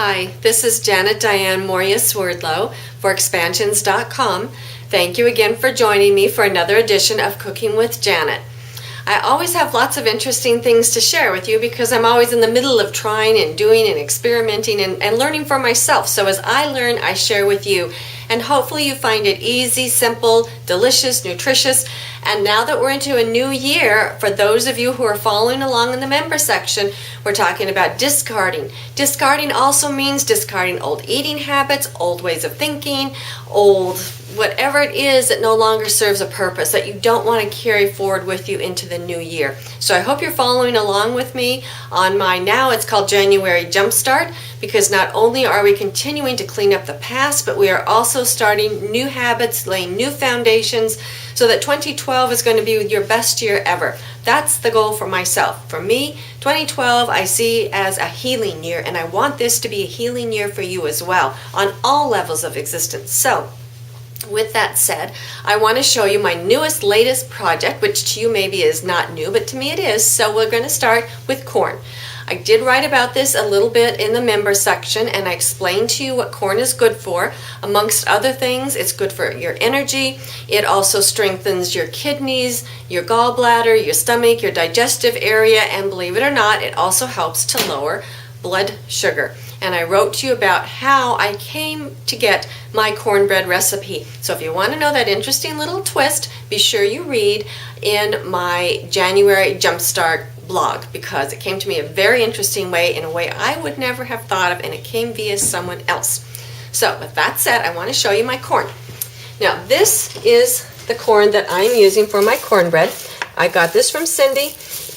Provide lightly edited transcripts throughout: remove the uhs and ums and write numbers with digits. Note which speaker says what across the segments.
Speaker 1: Hi, this is Diane Mourglia-Swerdlow for Expansions.com. Thank you again for joining me for another edition of Cooking with Janet. I always have lots of interesting things to share with you because I'm always in the middle of trying and doing and experimenting and learning for myself. So as I learn, I share with you. And hopefully you find it easy, simple, delicious, nutritious. And now that we're into a new year, for those of you who are following along in the member section, we're talking about discarding. Discarding also means discarding old eating habits, old ways of thinking, old whatever it is that no longer serves a purpose, that you don't want to carry forward with you into the new year. So I hope you're following along with me on my, now it's called January Jumpstart, because not only are we continuing to clean up the past, but we are also starting new habits, laying new foundations, so that 2012 is going to be your best year ever. That's the goal for myself. For me, 2012 I see as a healing year, and I want this to be a healing year for you as well, on all levels of existence. So, with that said, I want to show you my latest project, which to you maybe is not new, but to me it is. So we're going to start with corn. I did write about this a little bit in the member section, and I explained to you what corn is good for. Amongst other things, it's good for your energy. It also strengthens your kidneys, your gallbladder, your stomach, your digestive area, and believe it or not, it also helps to lower blood sugar. And I wrote to you about how I came to get my cornbread recipe. So if you want to know that interesting little twist, be sure you read in my January Jumpstart blog, because it came to me a very interesting way, in a way I would never have thought of, and it came via someone else. So with that said, I want to show you my corn. Now this is the corn that I'm using for my cornbread. I got this from Cindy.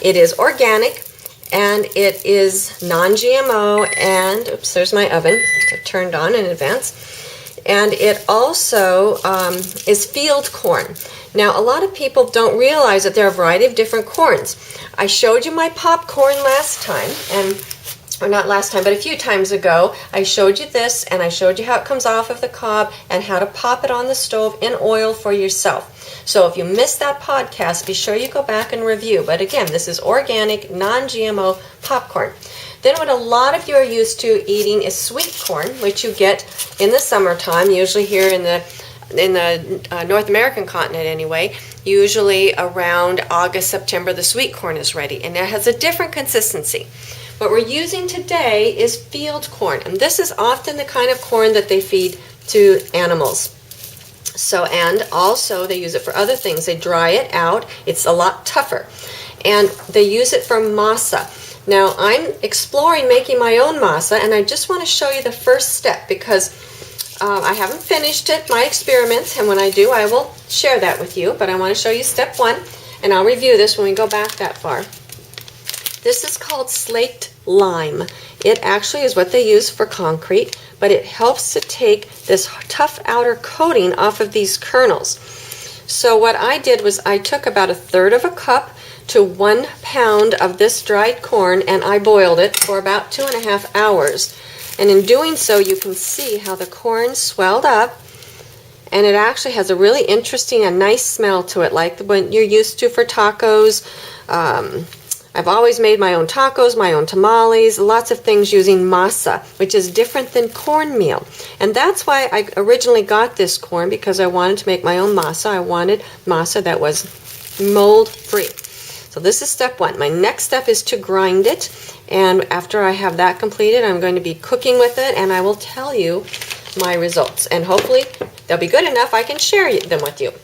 Speaker 1: It is organic. And it is non-GMO, and oops, there's my oven. I turned on in advance. And it also is field corn. Now, a lot of people don't realize that there are a variety of different corns. I showed you my popcorn last time, or not last time, but a few times ago. I showed you this, and I showed you how it comes off of the cob and how to pop it on the stove in oil for yourself. So if you missed that podcast, be sure you go back and review. But again, this is organic, non-GMO popcorn. Then what a lot of you are used to eating is sweet corn, which you get in the summertime, usually here in the North American continent anyway. Usually around August, September, the sweet corn is ready, and it has a different consistency. What we're using today is field corn, and this is often the kind of corn that they feed to animals. So, and also they use it for other things. They dry it out. It's a lot tougher. And they use it for masa. Now, I'm exploring making my own masa, and I just want to show you the first step, because I haven't finished it, my experiments, and when I do, I will share that with you. But I want to show you step one, and I'll review this when we go back that far. This is called slaked lime. It actually is what they use for concrete, but it helps to take this tough outer coating off of these kernels. So what I did was I took about 1/3 of a cup to 1 pound of this dried corn, and I boiled it for about 2.5 hours. And in doing so, you can see how the corn swelled up, and it actually has a really interesting and nice smell to it, like the one you're used to for tacos. I've always made my own tacos, my own tamales, lots of things using masa, which is different than cornmeal. And that's why I originally got this corn, because I wanted to make my own masa. I wanted masa that was mold-free. So this is step one. My next step is to grind it, and after I have that completed, I'm going to be cooking with it, and I will tell you my results. And hopefully they'll be good enough I can share them with you.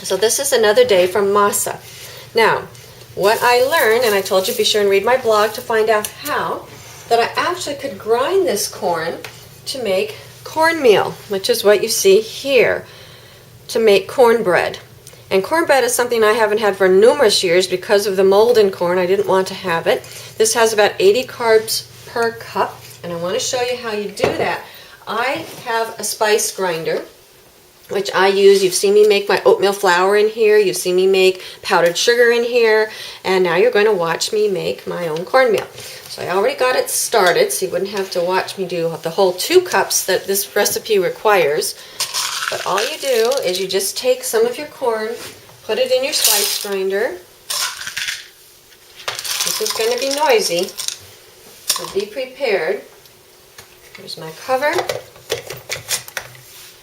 Speaker 1: So this is another day from masa. Now, what I learned, and I told you be sure and read my blog to find out how, that I actually could grind this corn to make cornmeal, which is what you see here, to make cornbread. And cornbread is something I haven't had for numerous years because of the mold in corn. I didn't want to have it. This has about 80 carbs per cup, and I want to show you how you do that. I have a spice grinder, which I use. You've seen me make my oatmeal flour in here. You've seen me make powdered sugar in here. And now you're going to watch me make my own cornmeal. So I already got it started, so you wouldn't have to watch me do the whole 2 cups that this recipe requires. But all you do is you just take some of your corn, put it in your spice grinder. This is going to be noisy, so be prepared. Here's my cover.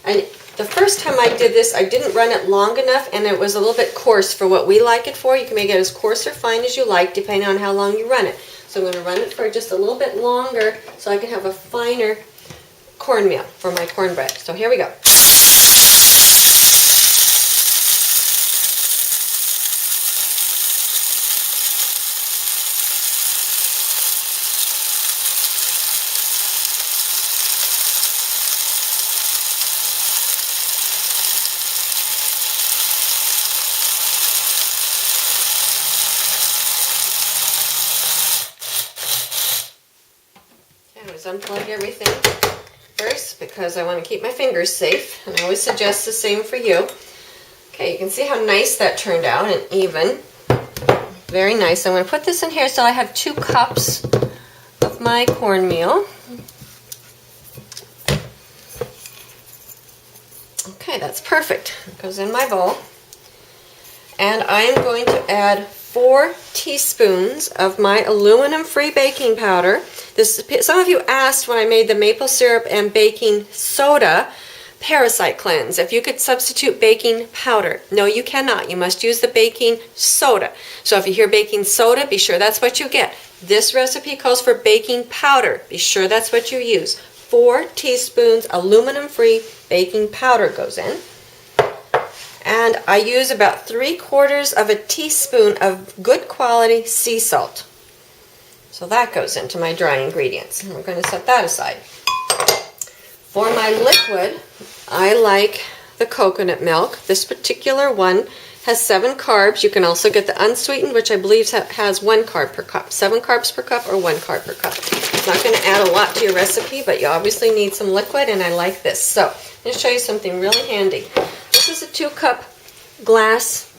Speaker 1: And the first time I did this, I didn't run it long enough, and it was a little bit coarse for what we like it for. You can make it as coarse or fine as you like, depending on how long you run it. So I'm going to run it for just a little bit longer so I can have a finer cornmeal for my cornbread. So here we go. Unplug everything first because I want to keep my fingers safe, and I always suggest the same for you. Okay, you can see how nice that turned out and even. Very nice. I'm going to put this in here so I have 2 cups of my cornmeal. Okay, that's perfect. It goes in my bowl. And I'm going to add 4 teaspoons of my aluminum-free baking powder. Some of you asked when I made the maple syrup and baking soda Parasite cleanse if you could substitute baking powder. No, you cannot. You must use the baking soda. So if you hear baking soda, be sure that's what you get. This recipe calls for baking powder. Be sure that's what you use. 4 teaspoons aluminum-free baking powder goes in. And I use about 3/4 of a teaspoon of good quality sea salt. So that goes into my dry ingredients. And we're going to set that aside. For my liquid, I like the coconut milk. This particular one has 7 carbs. You can also get the unsweetened, which I believe has 1 carb per cup. 7 carbs per cup or 1 carb per cup. It's not going to add a lot to your recipe, but you obviously need some liquid, and I like this. So I'm going to show you something really handy. This is a 2-cup glass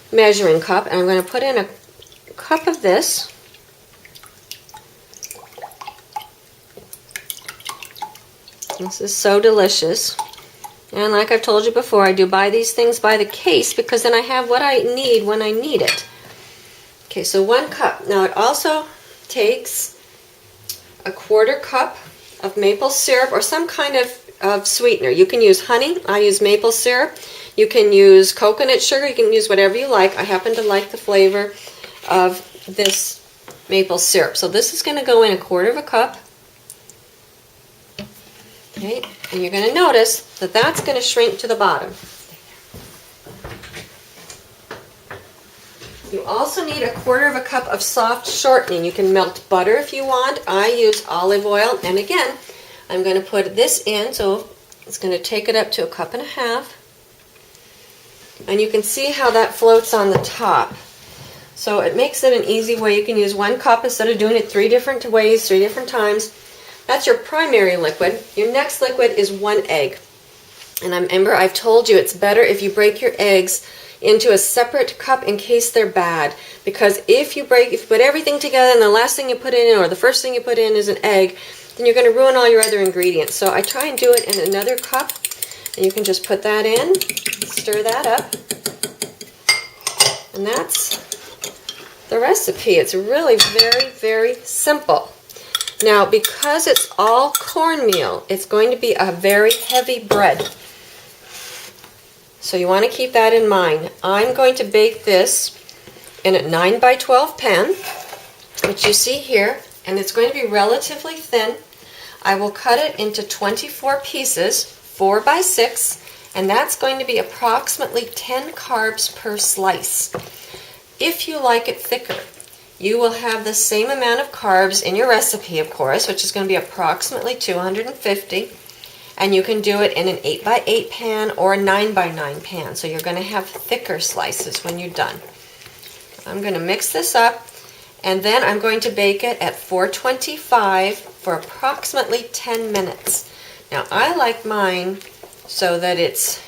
Speaker 1: measuring cup, and I'm going to put in a cup of this. This is so delicious. And like I've told you before, I do buy these things by the case because then I have what I need when I need it. Okay, so 1 cup. Now it also takes a 1/4 cup of maple syrup or some kind of sweetener. You can use honey. I use maple syrup. You can use coconut sugar. You can use whatever you like. I happen to like the flavor of this maple syrup. So this is going to go in a 1/4 cup. Okay, and you're going to notice that that's going to shrink to the bottom. You also need a 1/4 cup of soft shortening. You can melt butter if you want. I use olive oil, and again, I'm going to put this in, so it's going to take it up to 1.5 cups. And you can see how that floats on the top. So it makes it an easy way. You can use 1 cup instead of doing it 3 different ways, 3 different times. That's your primary liquid. Your next liquid is 1 egg. And remember, I've told you it's better if you break your eggs into a separate cup in case they're bad. Because if you put everything together and the last thing you put in or the first thing you put in is an egg, then you're going to ruin all your other ingredients. So I try and do it in another cup. And you can just put that in, stir that up. And that's the recipe. It's really very, very simple. Now, because it's all cornmeal, it's going to be a very heavy bread. So you want to keep that in mind. I'm going to bake this in a 9x12 pan, which you see here, and it's going to be relatively thin. I will cut it into 24 pieces, 4x6, and that's going to be approximately 10 carbs per slice. If you like it thicker, you will have the same amount of carbs in your recipe, of course, which is going to be approximately 250. And you can do it in an 8x8 pan or a 9x9 pan. So you're going to have thicker slices when you're done. I'm going to mix this up, and then I'm going to bake it at 425 for approximately 10 minutes. Now, I like mine so that it's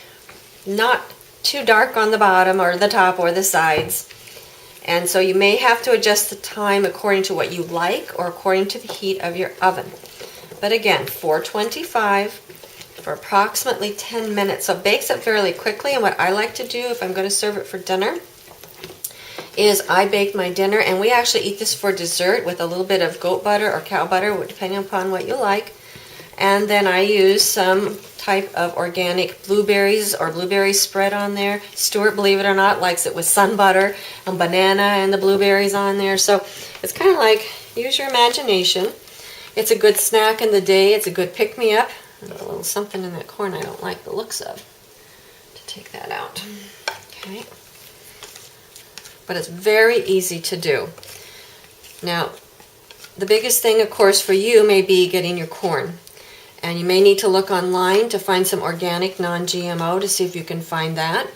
Speaker 1: not too dark on the bottom or the top or the sides. And so you may have to adjust the time according to what you like or according to the heat of your oven. But again, 425 for approximately 10 minutes. So it bakes up fairly quickly, and what I like to do if I'm going to serve it for dinner is I bake my dinner, and we actually eat this for dessert with a little bit of goat butter or cow butter, depending upon what you like. And then I use some type of organic blueberries or blueberry spread on there. Stewart, believe it or not, likes it with sun butter and banana and the blueberries on there. So it's kind of like, use your imagination. It's a good snack in the day. It's a good pick-me-up. There's a little something in that corn I don't like the looks of. To take that out. Okay. But it's very easy to do. Now, the biggest thing, of course, for you may be getting your corn. And you may need to look online to find some organic non-GMO to see if you can find that.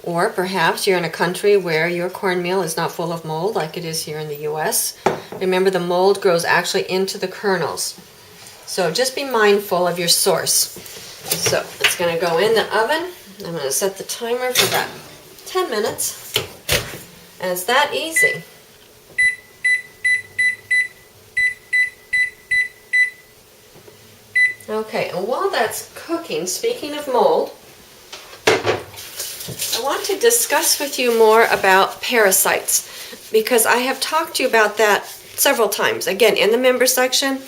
Speaker 1: Or perhaps you're in a country where your cornmeal is not full of mold like it is here in the US. Remember, the mold grows actually into the kernels. So just be mindful of your source. So it's going to go in the oven. I'm going to set the timer for about 10 minutes. And it's that easy. Okay, and while that's cooking, speaking of mold, I want to discuss with you more about parasites, because I have talked to you about that several times, again, in the member section,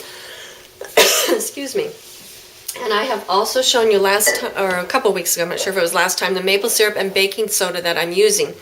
Speaker 1: excuse me, and I have also shown you last time, or a couple weeks ago, I'm not sure if it was last time, the maple syrup and baking soda that I'm using.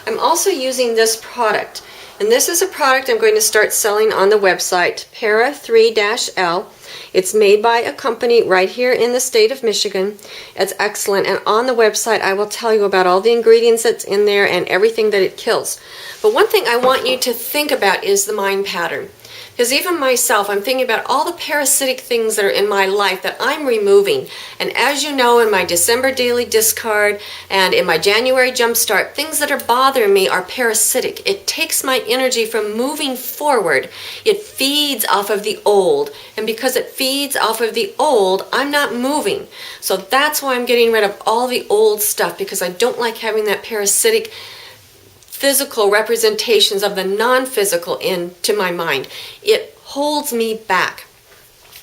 Speaker 1: I'm also using this product, and this is a product I'm going to start selling on the website, Para 3-L. It's made by a company right here in the state of Michigan. It's excellent, and on the website I will tell you about all the ingredients that's in there and everything that it kills. But one thing I want you to think about is the mind pattern. Because even myself, I'm thinking about all the parasitic things that are in my life that I'm removing. And as you know, in my December daily discard and in my January jumpstart, things that are bothering me are parasitic. It takes my energy from moving forward. It feeds off of the old. And because it feeds off of the old, I'm not moving. So that's why I'm getting rid of all the old stuff, because I don't like having that parasitic physical representations of the non-physical into my mind. It holds me back.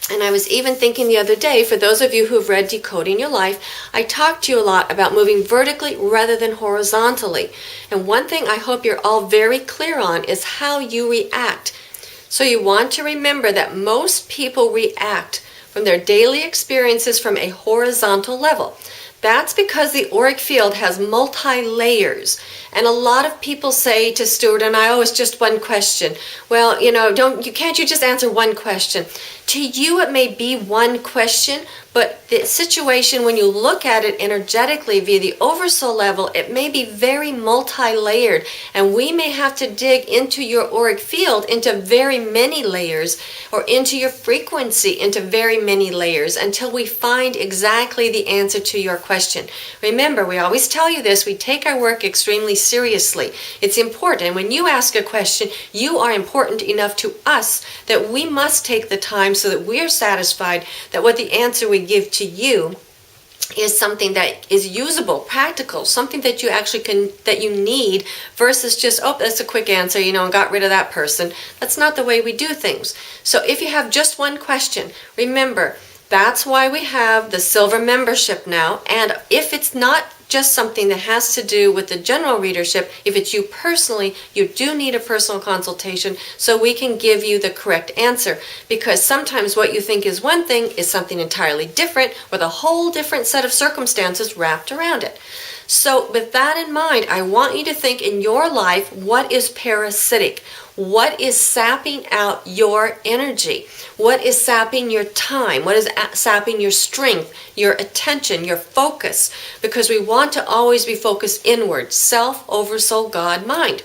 Speaker 1: And I was even thinking the other day, for those of you who've read Decoding Your Life, I talked to you a lot about moving vertically rather than horizontally. And one thing I hope you're all very clear on is how you react. So you want to remember that most people react from their daily experiences from a horizontal level. That's because the auric field has multi-layers. And a lot of people say to Stewart and I, oh, it's just one question. Well, can't you just answer one question? To you, it may be one question, but the situation, when you look at it energetically via the oversoul level, it may be very multi-layered. And we may have to dig into your auric field into very many layers, or into your frequency into very many layers, until we find exactly the answer to your question. Remember, we always tell you this, we take our work extremely seriously. It's important. And when you ask a question, you are important enough to us that we must take the time so that we're satisfied that what the answer we give to you is something that is usable, practical, something that you actually that you need, versus just, oh, that's a quick answer, and got rid of that person. That's not the way we do things. So if you have just one question, remember, that's why we have the silver membership now. And if it's not just something that has to do with the general readership, if it's you personally, you do need a personal consultation so we can give you the correct answer. Because sometimes what you think is one thing is something entirely different, with a whole different set of circumstances wrapped around it. So with that in mind, I want you to think in your life, what is parasitic? What is sapping out your energy? What is sapping your time? What is sapping your strength, your attention, your focus? Because we want to always be focused inward, self, oversoul, God, mind.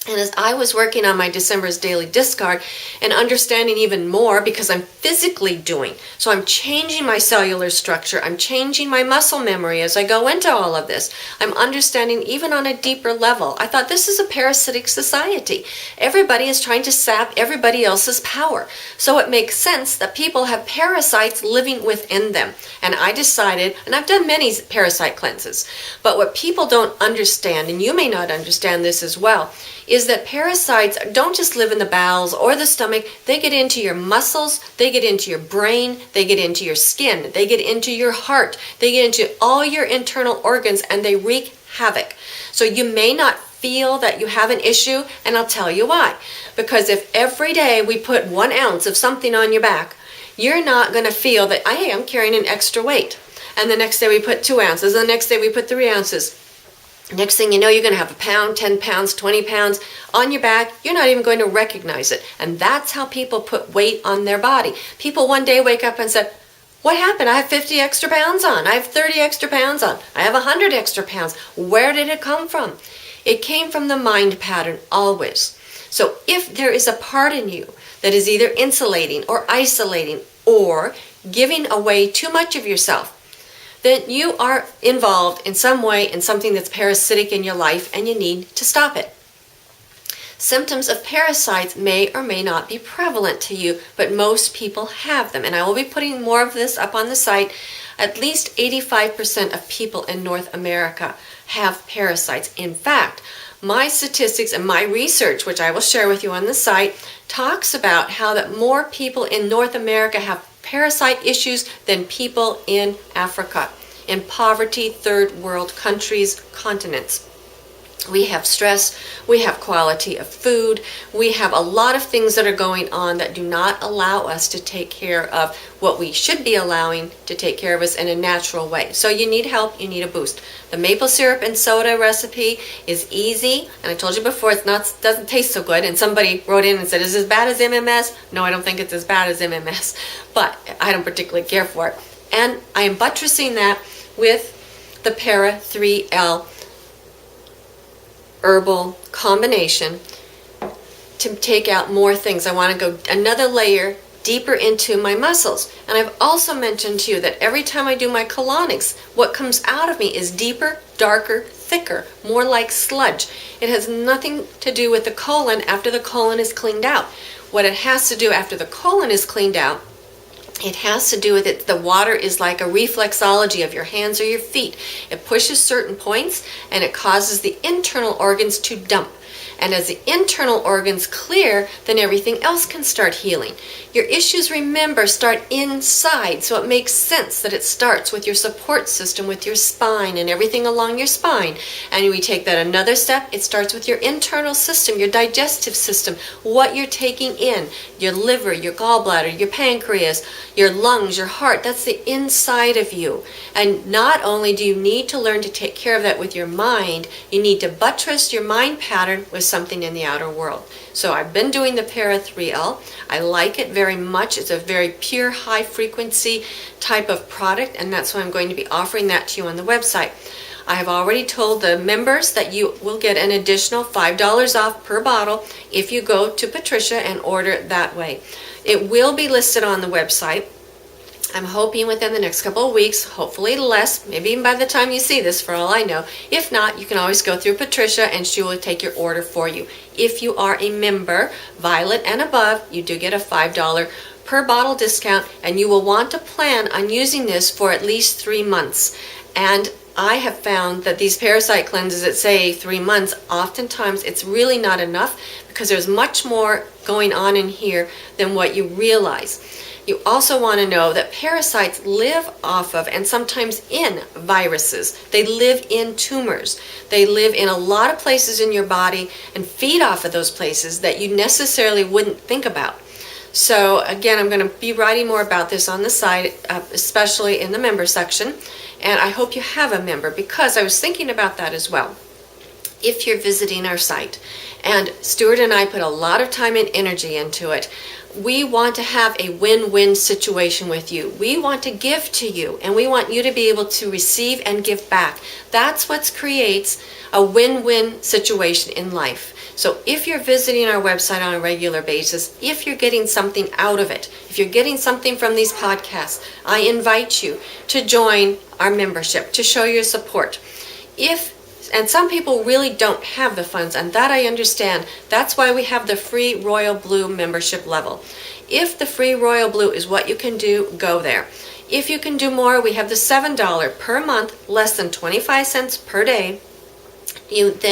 Speaker 1: And as I was working on my December's daily discard and understanding even more, because I'm physically doing, so I'm changing my cellular structure, I'm changing my muscle memory as I go into all of this. I'm understanding even on a deeper level. I thought, this is a parasitic society. Everybody is trying to sap everybody else's power. So it makes sense that people have parasites living within them. And I decided, and I've done many parasite cleanses, but what people don't understand, and you may not understand this as well, is that parasites don't just live in the bowels or the stomach. They get into your muscles, they get into your brain, they get into your skin, they get into your heart, they get into all your internal organs, and they wreak havoc. So you may not feel that you have an issue, and I'll tell you why. Because if every day we put 1 ounce of something on your back, you're not going to feel that, hey, I'm carrying an extra weight. And the next day we put 2 ounces, and the next day we put 3 ounces. Next thing you know, you're going to have a pound, 10 pounds, 20 pounds on your back. You're not even going to recognize it. And that's how people put weight on their body. People one day wake up and say, what happened? I have 50 extra pounds on. I have 30 extra pounds on. I have 100 extra pounds. Where did it come from? It came from the mind pattern always. So if there is a part in you that is either insulating or isolating or giving away too much of yourself, then you are involved in some way in something that's parasitic in your life and you need to stop it. Symptoms of parasites may or may not be prevalent to you, but most people have them. And I will be putting more of this up on the site. At least 85% of people in North America have parasites. In fact, my statistics and my research, which I will share with you on the site, talks about how that more people in North America have parasite issues than people in Africa, in poverty, third world countries, continents. We have stress, we have quality of food, we have a lot of things that are going on that do not allow us to take care of what we should be allowing to take care of us in a natural way. So you need help, you need a boost. The maple syrup and soda recipe is easy, and I told you before, doesn't taste so good, and somebody wrote in and said, is it as bad as MMS? No, I don't think it's as bad as MMS, but I don't particularly care for it. And I am buttressing that with the Para 3L herbal combination to take out more things. I want to go another layer deeper into my muscles. And I've also mentioned to you that every time I do my colonics, what comes out of me is deeper, darker, thicker, more like sludge. It has nothing to do with the colon after the colon is cleaned out. What it has to do after the colon is cleaned out, it has to do with it. The water is like a reflexology of your hands or your feet. It pushes certain points and it causes the internal organs to dump. And as the internal organs clear, then everything else can start healing. Your issues, remember, start inside, so it makes sense that it starts with your support system, with your spine and everything along your spine. And we take that another step, it starts with your internal system, your digestive system, what you're taking in, your liver, your gallbladder, your pancreas, your lungs, your heart. That's the inside of you. And not only do you need to learn to take care of that with your mind, you need to buttress your mind pattern with something in the outer world. So I've been doing the Para 3L. I like it very much. It's a very pure, high frequency type of product, and that's why I'm going to be offering that to you on the website. I have already told the members that you will get an additional $5 off per bottle if you go to Patricia and order it that way. It will be listed on the website. I'm hoping within the next couple of weeks, hopefully less, maybe even by the time you see this, for all I know. If not, you can always go through Patricia and she will take your order for you. If you are a member, Violet and above, you do get a $5 per bottle discount, and you will want to plan on using this for at least 3 months. And I have found that these parasite cleanses that say 3 months, oftentimes it's really not enough because there's much more going on in here than what you realize. You also want to know that parasites live off of and sometimes in viruses. They live in tumors. They live in a lot of places in your body and feed off of those places that you necessarily wouldn't think about. So again, I'm going to be writing more about this on the site, especially in the member section. And I hope you have a member, because I was thinking about that as well. If you're visiting our site, and Stewart and I put a lot of time and energy into it, we want to have a win-win situation with you. We want to give to you, and we want you to be able to receive and give back. That's what creates a win-win situation in life. So if you're visiting our website on a regular basis, if you're getting something out of it, if you're getting something from these podcasts, I invite you to join our membership, to show your support. And some people really don't have the funds, and that I understand. That's why we have the free Royal Blue membership level. If the free Royal Blue is what you can do, go there. If you can do more, we have the $7 per month, less than 25 cents per day,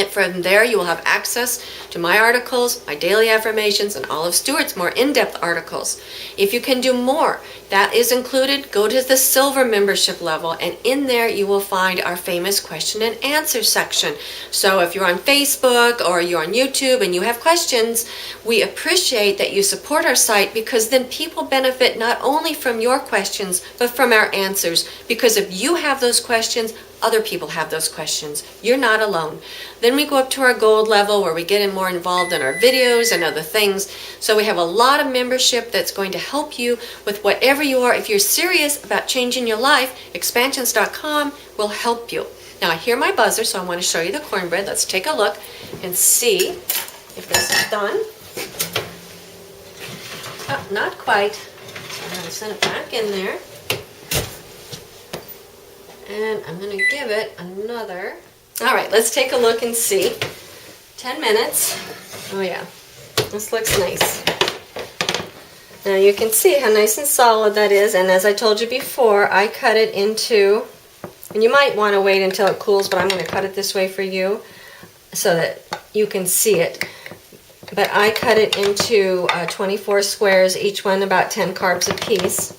Speaker 1: From there, you will have access to my articles, my daily affirmations, and all of Stewart's more in-depth articles. If you can do more, that is included. Go to the silver membership level, and in there you will find our famous question and answer section. So if you're on Facebook or you're on YouTube and you have questions, we appreciate that you support our site, because then people benefit not only from your questions, but from our answers. Because if you have those questions, other people have those questions. You're not alone. Then we go up to our gold level, where we get more involved in our videos and other things. So we have a lot of membership that's going to help you with whatever you are. If you're serious about changing your life, expansions.com will help you. Now I hear my buzzer, so I want to show you the cornbread. Let's take a look and see if this is done. Oh, not quite. So I'm going to send it back in there. And I'm going to give it another. All right, let's take a look and see. 10 minutes. Oh yeah, this looks nice. Now you can see how nice and solid that is. And as I told you before, I cut it into, and you might want to wait until it cools, but I'm going to cut it this way for you so that you can see it. But I cut it into 24 squares, each one about 10 carbs apiece.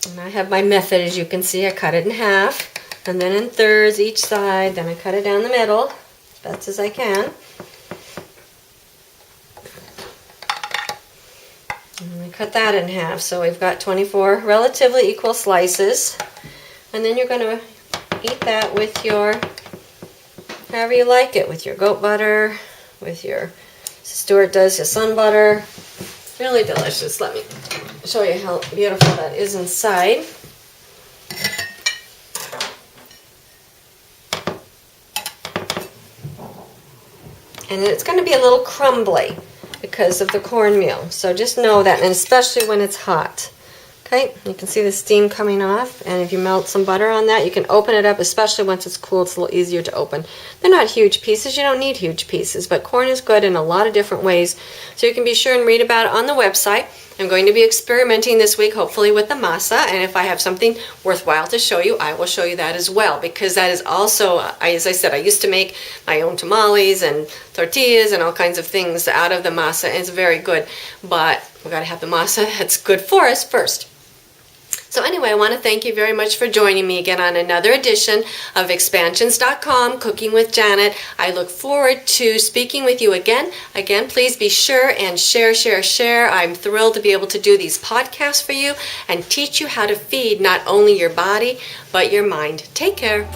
Speaker 1: And I have my method, as you can see. I cut it in half, and then in thirds each side. Then I cut it down the middle, as best as I can. And I cut that in half, so we've got 24 relatively equal slices. And then you're going to eat that with your, however you like it, with your goat butter, with your, Stewart does his sun butter. Really delicious. Let me show you how beautiful that is inside. And it's going to be a little crumbly because of the cornmeal. So just know that, and especially when it's hot. Okay, you can see the steam coming off, and if you melt some butter on that, you can open it up, especially once it's cool. It's a little easier to open. They're not huge pieces. You don't need huge pieces, but corn is good in a lot of different ways. So you can be sure and read about it on the website. I'm going to be experimenting this week, hopefully, with the masa, and if I have something worthwhile to show you, I will show you that as well, because that is also, as I said, I used to make my own tamales and tortillas and all kinds of things out of the masa, and it's very good, but we've got to have the masa that's good for us first. So anyway, I want to thank you very much for joining me again on another edition of Expansions.com, Cooking with Janet. I look forward to speaking with you again. Again, please be sure and share. I'm thrilled to be able to do these podcasts for you and teach you how to feed not only your body, but your mind. Take care.